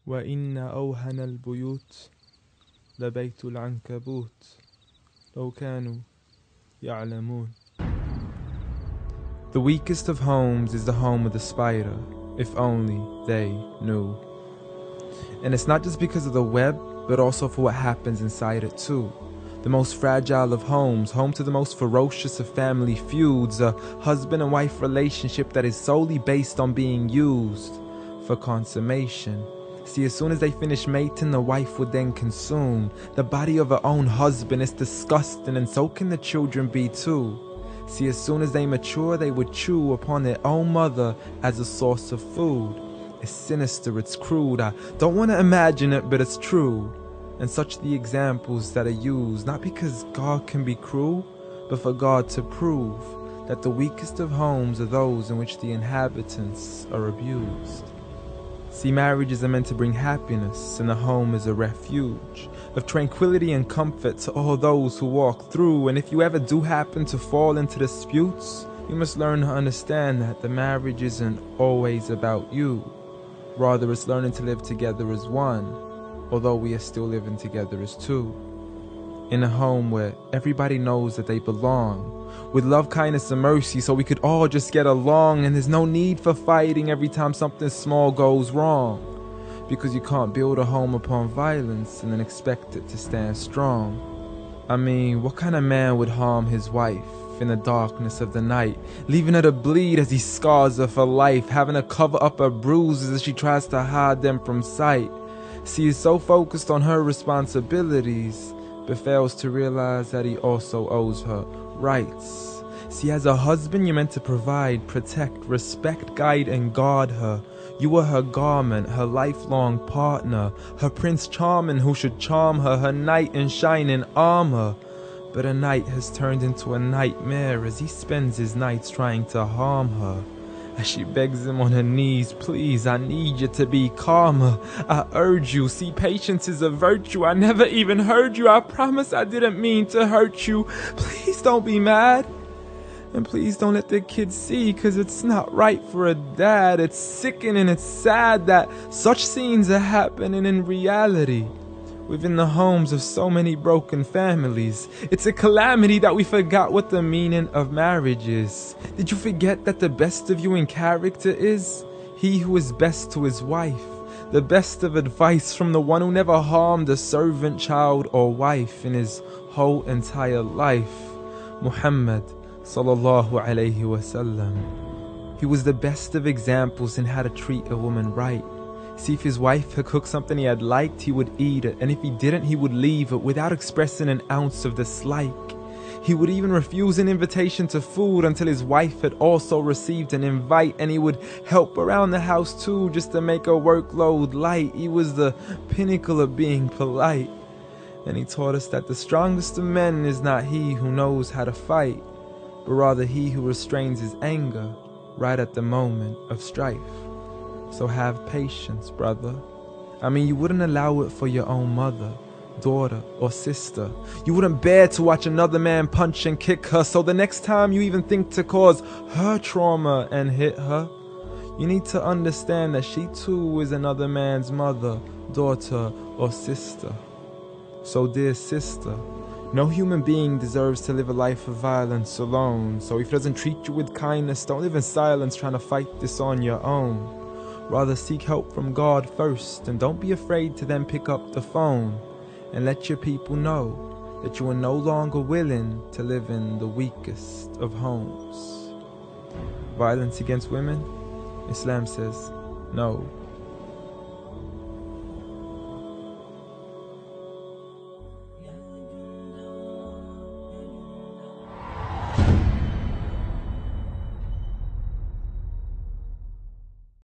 وإن اوهن البيوت لبيت العنكبوت لو كانوا يعلمون. The weakest of homes is the home of the spider, if only they knew. And it's not just because of the web, but also for what happens inside it too. The most fragile of homes, home to the most ferocious of family feuds, a husband and wife relationship that is solely based on being used for consummation. See, as soon as they finish mating, the wife would then consume the body of her own husband. It's disgusting, and so can the children be too. See, as soon as they mature, they would chew upon their own mother as a source of food. It's sinister, it's crude, I don't want to imagine it, but it's true. And such the examples that are used, not because God can be cruel, but for God to prove that the weakest of homes are those in which the inhabitants are abused. See, marriages are meant to bring happiness, and the home is a refuge of tranquility and comfort to all those who walk through. And if you ever do happen to fall into disputes, you must learn to understand that the marriage isn't always about you. Rather, it's learning to live together as one, although we are still living together as two. In a home where everybody knows that they belong, with love, kindness, and mercy, so we could all just get along, and there's no need for fighting every time something small goes wrong. Because you can't build a home upon violence and then expect it to stand strong. I mean, what kind of man would harm his wife in the darkness of the night, leaving her to bleed as he scars her for life, having to cover up her bruises as she tries to hide them from sight? See, he's so focused on her responsibilities, but fails to realize that he also owes her rights. See, as a husband, you're meant to provide, protect, respect, guide, and guard her. You are her garment, her lifelong partner, her Prince Charming who should charm her, her knight in shining armor. But a night has turned into a nightmare as he spends his nights trying to harm her. As she begs him on her knees, please, I need you to be calmer. I urge you, see, patience is a virtue. I never even heard you. I promise I didn't mean to hurt you. Please don't be mad. And please don't let the kids see, cause it's not right for a dad. It's sickening, it's sad that such scenes are happening in reality within the homes of so many broken families. It's a calamity that we forgot what the meaning of marriage is. Did you forget that the best of you in character is he who is best to his wife? The best of advice from the one who never harmed a servant, child, or wife in his whole entire life. Muhammad sallallahu alayhi wasallam. He was the best of examples in how to treat a woman right. See, if his wife had cooked something he had liked, he would eat it, and if he didn't, he would leave it without expressing an ounce of dislike. He would even refuse an invitation to food until his wife had also received an invite, and he would help around the house too, just to make her workload light. He was the pinnacle of being polite. And he taught us that the strongest of men is not he who knows how to fight, but rather he who restrains his anger right at the moment of strife. So have patience, brother. I mean, you wouldn't allow it for your own mother, daughter, or sister. You wouldn't bear to watch another man punch and kick her, so the next time you even think to cause her trauma and hit her, you need to understand that she too is another man's mother, daughter, or sister. So dear sister, no human being deserves to live a life of violence alone. So if he doesn't treat you with kindness, don't live in silence trying to fight this on your own. Rather seek help from God first, and don't be afraid to then pick up the phone and let your people know that you are no longer willing to live in the weakest of homes. Violence against women? Islam says no.